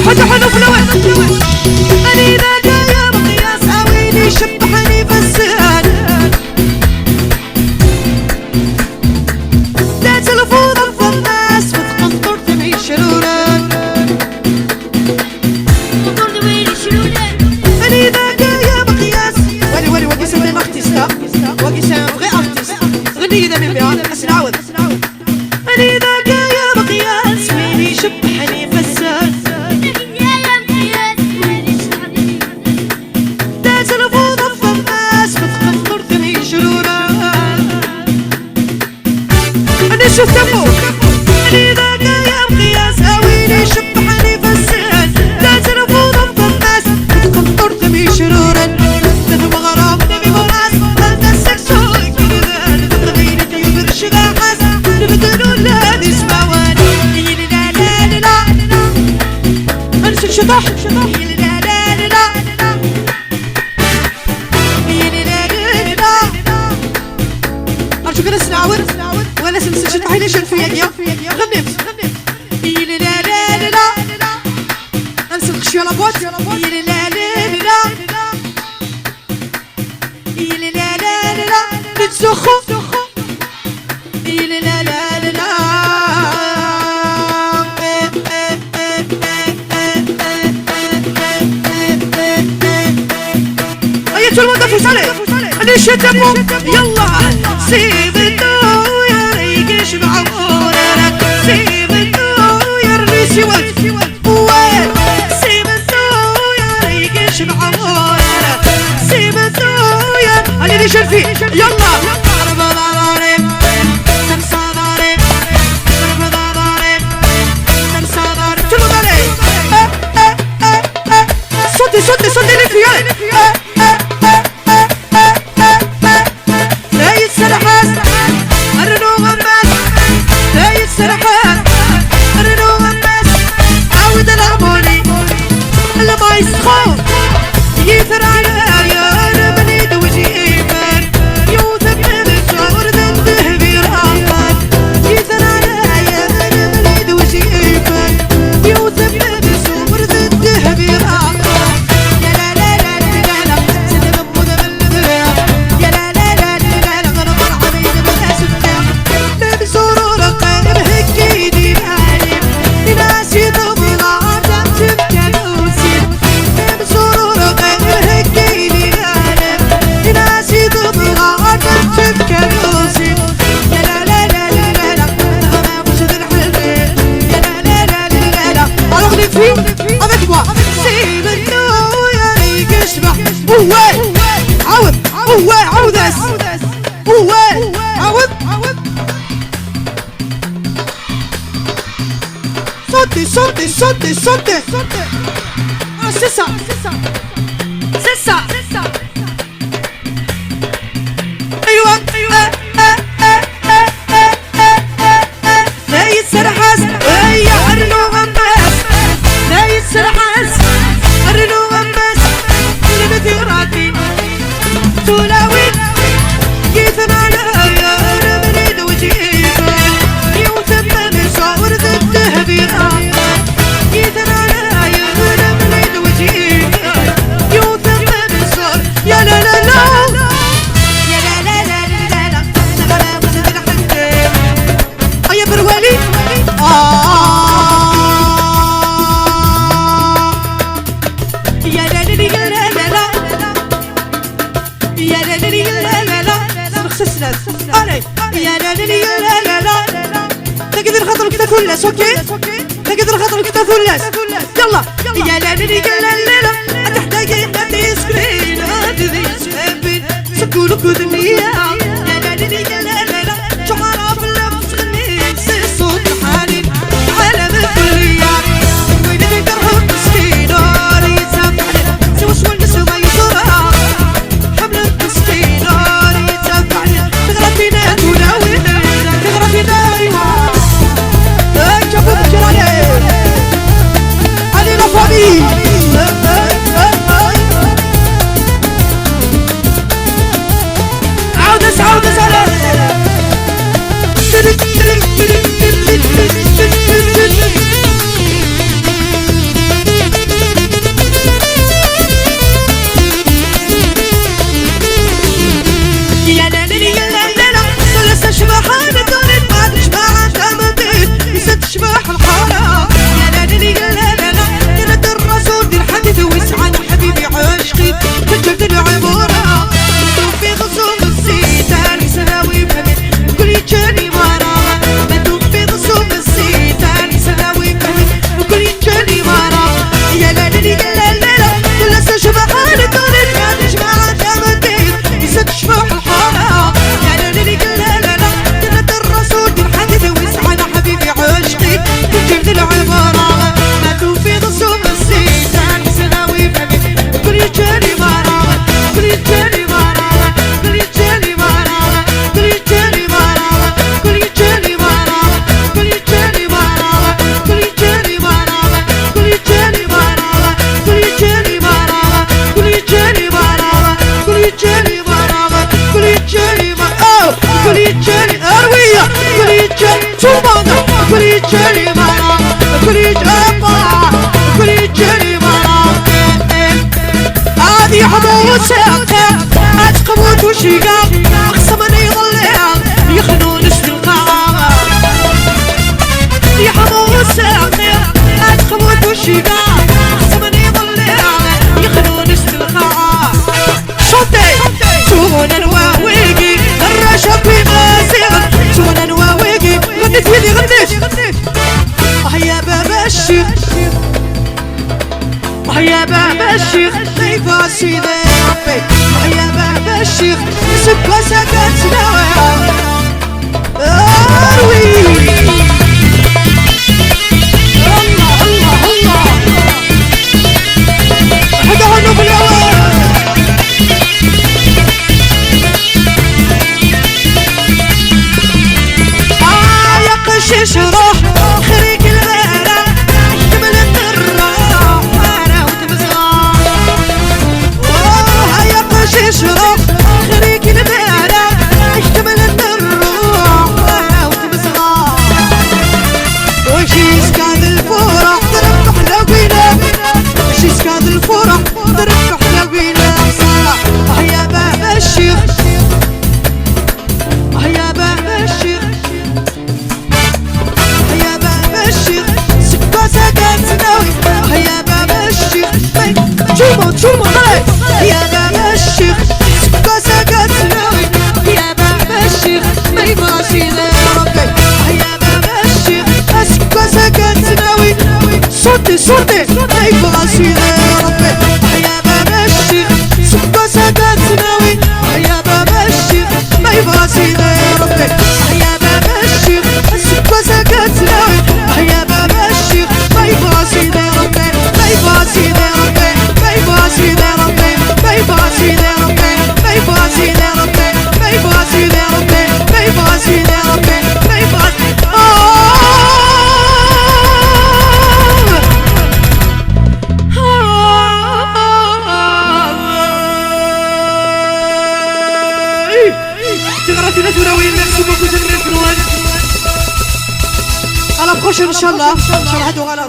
حتى حلو فلوين أني ذاك يا مقياس عويني شبحني بالسهل لا تلفون أفضل الناس وتقنطر تبعي شروران قنطر تبعي شروران أني ذاك يا مقياس ولي وقي سمي أختيستا وقي سمي غي أختيستا غني ذا من بيان أسنعود أني ذاك يا مقياس ويني شبحني بالسهل شوف تمو أني ذاك يا مقياس أويني شبحني فالسهل لا تنفوض أفضل الناس وتقنطرت بي شرورا تفهم غرام نبي براس أنت السكسوي كذا تغيرت يبر الشغاحس نبدلوا لا نسمعواني يلي لا لا لا لا أنسى الشطاح يلي لا لا لا لا يلي لا لا لا أرجوك نسنعود ولا سمسك شطحي ليش الفيا غنمت يلي لا لا لا لا امسك شويه لابوت يلي لا لا لا يلي لا لا لا نتسخو يلي لا لا لا ايتو المدفوس عليه انا شتمو يلا سيب شرفي يلا صدي صدي الفيال لا يتسرحان الرنو غماس لا يتسرحان الرنو غماس عود الهرموني اللي ما يسخون يثر عليا يا ربني دوجي avec moi c'est maintenant يا ريك اشبح عود عود sautez ah c'est ça ايوه لا يتسرحس يا عرنو غماس لا يتسرحس عرنو غماس اللي بثيراتي تولاوين يثنانا يا ربني دوجيبا يوثب من صور ضده بيرا يثنانا يا ربني دوجيبا يوثب من صور يا لا لا لا يا لا لا لا لا لا تقدر خاطرك كده كله اوكي تخرج تفلس يلا يا لالي يا لالا تحتاجي تاتي سكرين هذه سحبين سكولك دنيا يا لالي يا لالا شعرها في اللبس خميس صوت حنين عالم الدنيا وين تكرهون مسكين ريتها فعلا سوى شوال نسوى يسرها حمل المسكين ريتها فعلا تغرى فينا تناوينا تغرى فينا شافوا بكر عليه علينا فامي عودس عودس عليه يا لالي يا لالا لسه شبحانة دونت بعد شباعة تمدين لسه تشبح الحارة يا لالي يا لالا كانت الرسول دي الحديث ويسعد حبيبي عشقي كجبت العبورة مكتوب في غصون الزيتان سلاوي بهمين وكل يجاني مرة مكتوب في غصون الزيتان سلاوي بهمين وكل يجاني مرة يا لالي يا لالا لسه شبحانة دونت بعد شباعة تمدين لسه تشبح الحارة يا لالي يا لالا كانت الرسول دي الحديث ويسعد حبيبي عشقي كجبت العبارة مكتوب في غصون الزيتان سلاوي بهمين وكل يجاني مرة كل يجاني مرة كل يجاني مرة كل يجاني مرة كل يجاني مرة كل يجاني مرة كل يجاني مرة كل يجاني مرة كل يجاني مرة كل يجاني مرة كل يجاني مرة كل يجاني مرة كل يجاني أروية كل يجاني تومانا كل يجاني مرة كل يجاني مرة كل يجاني مرة هذه حموسة أتقبوت وشيقا أقسمني ظلها يخنون القاعة يا حموسة أتقبوت وشيقا أقسمني ظلها يخنون القاعة صوتي تونا نواويقي الرشا في غازيغ تونا نواويقي غنيت ويلي غنيت يا بابا الشيخ يا بابا الشيخ كيف سيدي ربي يا بابا الشيخ سكة سكتنا اروي الله الله الله حدا هنو بالاول يا قشيش روح خريق الغيرة احتمل النراح انا وتمزغار يا قشيش روح خريق الغيرة احتمل النراح انا وتمزغار وشي سكاد الفرح ضرب حلاوينا وشي سكاد الفرح ضرب حلاوينا صراحة يا بابا الشيخ يا بابا الشيخ يا بابا الشيخ سكة سكت سناوي يا بابا الشيخ شومو يا بابا الشيخ سكة سكت سناوي يا بابا الشيخ ما يبغاش يا ربي يا بابا الشيخ سكة سكت سناوي صوتي ما يبغاش يا ربي يا بابا الشيخ سكة سكت سناوي يا بابا الشيخ ما يبغاش يا ربي يا بابا الشيخ سكة سكت سناوي يا بابا الشيخ ما يبغاش يا ربي ما يبغاش يا ربي ما يبغاش يا ربي ما يبغاش يا ربي ما يبغاش يا ربي ما يبغاش يا ربي ما يبغاش يا ربي ما يبغاش À la prochaine, Inch'Allah. Inch'Allah,